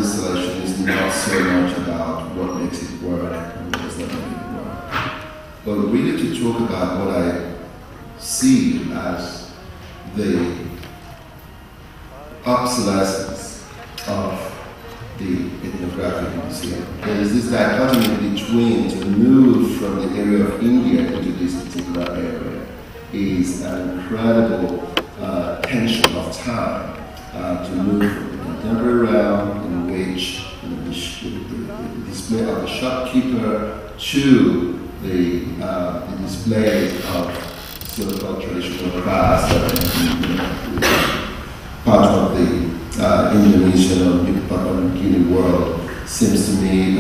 installation is not so much about what makes it work and what does not make it work, but really to talk about what I see as the obsolescence of the ethnographic museum. There is this dichotomy between to move from the area of India into this particular area is an incredible tension of time to move from the contemporary realm in which the display of the shopkeeper to the display of so-called traditional crafts that are part of the Indonesian or Papua New Guinea world seems to me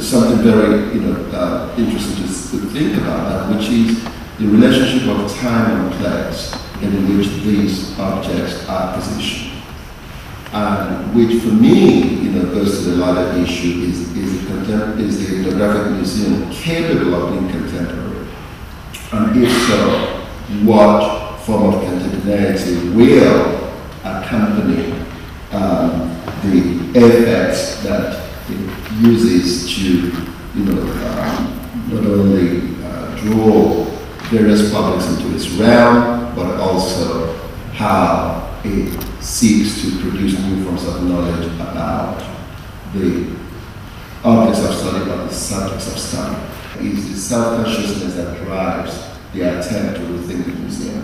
something very interesting to think about, which is the relationship of time and place in which these objects are positioned, and which for me goes to the larger issue: is the ethnographic museum capable of being contemporary, and if so, what form of contemporaneity will accompany the effects that it uses to, not only draw various publics into its realm, but also how it seeks to produce new forms of knowledge about the objects of study, or the subjects of study. It is the self-consciousness that drives the attempt to rethink the museum,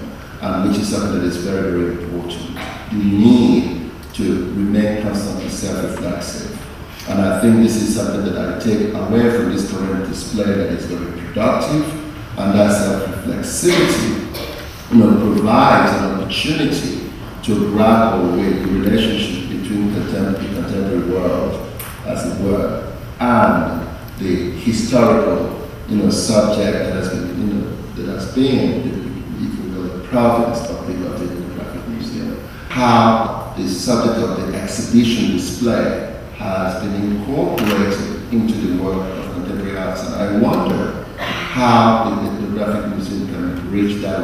which is something that is very, very important. You need to remain constantly self-reflexive. And I think this is something that I take away from this current display that is very productive, and that self-reflexivity provides an opportunity to grapple with the relationship between the contemporary world, as it were, and the historical subject that has been, the province of the ethnographic museum. How the subject of the exhibition display has been incorporated into the work of contemporary arts, and I wonder how the ethnographic museum can bridge that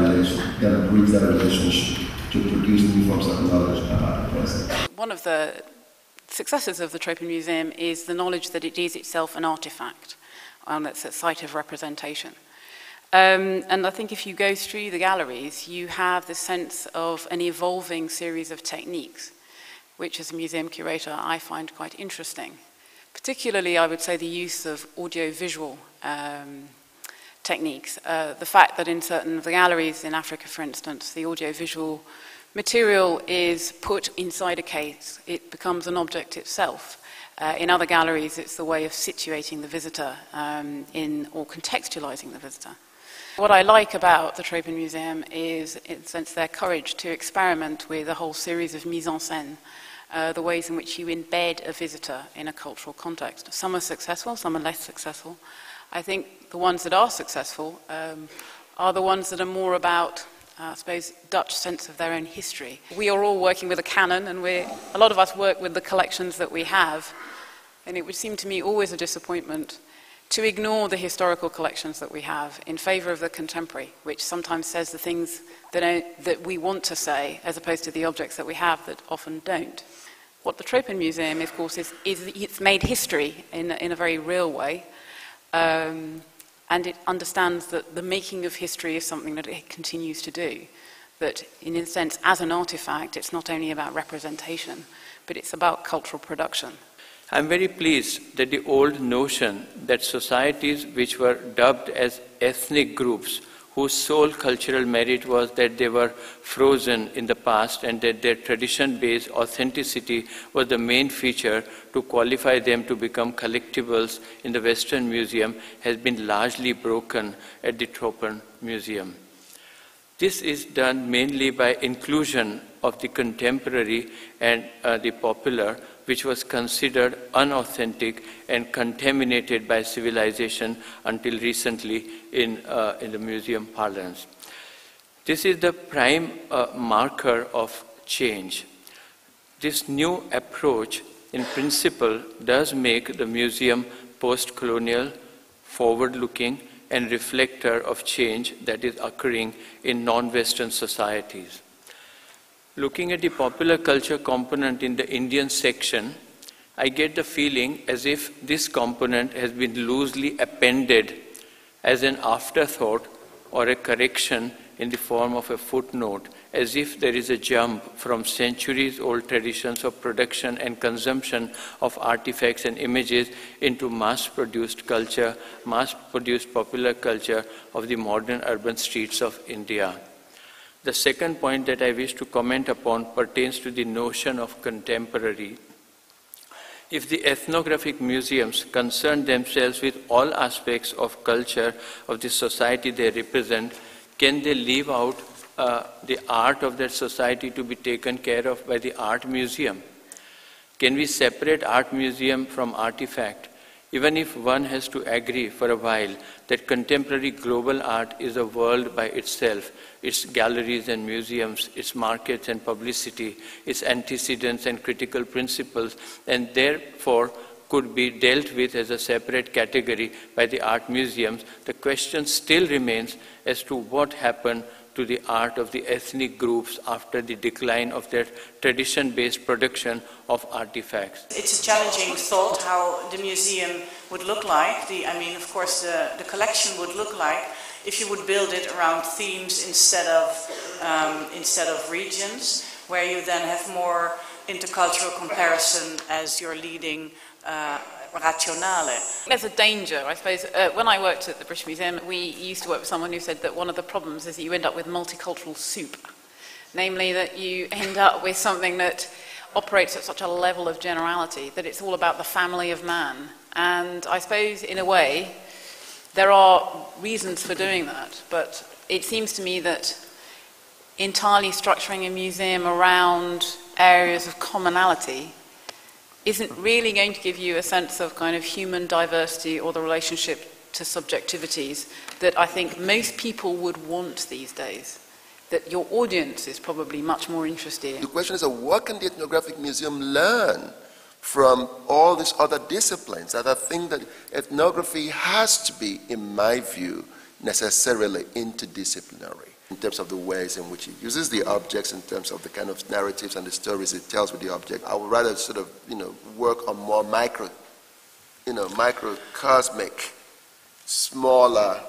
relationship to produce new forms of knowledge about the present. One of the successes of the Tropenmuseum is the knowledge that it is itself an artifact, and it's a site of representation. And I think if you go through the galleries, you have the sense of an evolving series of techniques, which as a museum curator I find quite interesting. Particularly, I would say, the use of audio-visual techniques. The fact that in certain of the galleries in Africa, for instance, the audio-visual material is put inside a case. It becomes an object itself. In other galleries, it's the way of situating the visitor or contextualizing the visitor. What I like about the Tropenmuseum is, in a sense, their courage to experiment with a whole series of mise en scène, the ways in which you embed a visitor in a cultural context. Some are successful, some are less successful. I think the ones that are successful are the ones that are more about, I suppose, Dutch sense of their own history. We are all working with a canon, and a lot of us work with the collections that we have, and it would seem to me always a disappointment to ignore the historical collections that we have in favor of the contemporary, which sometimes says the things that we want to say, as opposed to the objects that we have that often don't. What the Tropenmuseum, of course, is it's made history in a very real way, and it understands that the making of history is something that it continues to do. That, in a sense, as an artifact, it's not only about representation, but it's about cultural production. I'm very pleased that the old notion that societies which were dubbed as ethnic groups, whose sole cultural merit was that they were frozen in the past and that their tradition-based authenticity was the main feature to qualify them to become collectibles in the Western Museum, has been largely broken at the Tropenmuseum. This is done mainly by inclusion of the contemporary and the popular, which was considered unauthentic and contaminated by civilization until recently in the museum parlance. This is the prime marker of change. This new approach, in principle, does make the museum post-colonial, forward-looking, and reflector of change that is occurring in non-Western societies. Looking at the popular culture component in the Indian section, I get the feeling as if this component has been loosely appended as an afterthought or a correction in the form of a footnote, as if there is a jump from centuries-old traditions of production and consumption of artifacts and images into mass-produced culture, mass-produced popular culture of the modern urban streets of India. The second point that I wish to comment upon pertains to the notion of contemporary. If the ethnographic museums concern themselves with all aspects of culture of the society they represent, can they leave out the art of that society to be taken care of by the art museum? Can we separate art museum from artifact, even if one has to agree for a while that contemporary global art is a world by itself, its galleries and museums, its markets and publicity, its antecedents and critical principles, and therefore could be dealt with as a separate category by the art museums, the question still remains as to what happened to the art of the ethnic groups after the decline of their tradition-based production of artifacts. It's a challenging thought how the museum would look like. Of course, the collection would look like if you would build it around themes instead of regions, where you then have more intercultural comparison as your leading rationale. There's a danger, I suppose. When I worked at the British Museum, we used to work with someone who said that one of the problems is that you end up with multicultural soup. Namely, that you end up with something that operates at such a level of generality that it's all about the family of man. And I suppose, in a way, there are reasons for doing that, but it seems to me that entirely structuring a museum around areas of commonality isn't really going to give you a sense of kind of human diversity or the relationship to subjectivities that I think most people would want these days, that your audience is probably much more interested in. The question is, what can the ethnographic museum learn from all these other disciplines? That I think that ethnography has to be, in my view, necessarily interdisciplinary in terms of the ways in which it uses the objects, in terms of the kind of narratives and the stories it tells with the object. I would rather sort of, work on more microcosmic, smaller,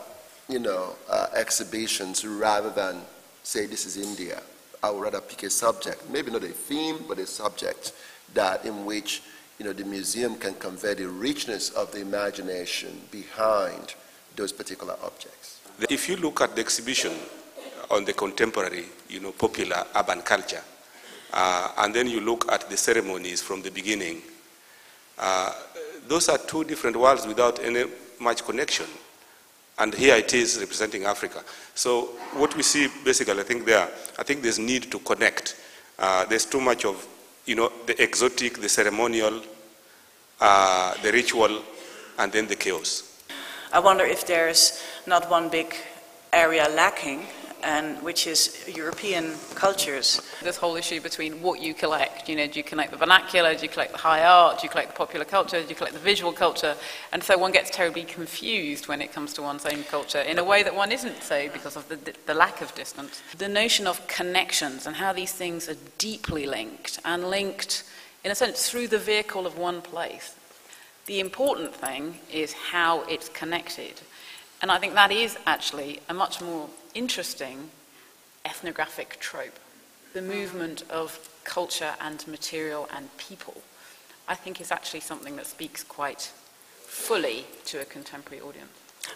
exhibitions rather than say this is India. I would rather pick a subject, maybe not a theme, but a subject that in which, the museum can convey the richness of the imagination behind those particular objects. If you look at the exhibition on the contemporary, popular urban culture, and then you look at the ceremonies from the beginning, those are two different worlds without any much connection. And here it is representing Africa. So what we see basically, I think there's need to connect. There's too much of, the exotic, the ceremonial, the ritual, and then the chaos. I wonder if there's not one big area lacking, and which is European cultures. This whole issue between what you collect, do you collect the vernacular, do you collect the high art, do you collect the popular culture, do you collect the visual culture, and so one gets terribly confused when it comes to one's own culture in a way that one isn't so because of the lack of distance. The notion of connections and how these things are deeply linked, and linked in a sense through the vehicle of one place. The important thing is how it's connected. And I think that is actually a much more interesting ethnographic trope. The movement of culture and material and people, I think, is actually something that speaks quite fully to a contemporary audience.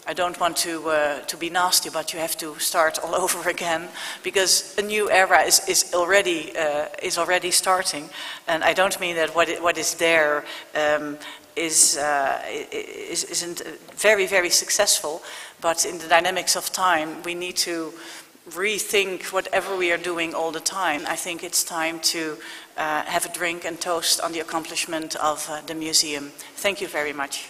I don't want to be nasty, but you have to start all over again, because a new era is already starting, and I don't mean that what is there isn't very, very successful, but in the dynamics of time, we need to rethink whatever we are doing all the time. I think it's time to have a drink and toast on the accomplishment of the museum. Thank you very much.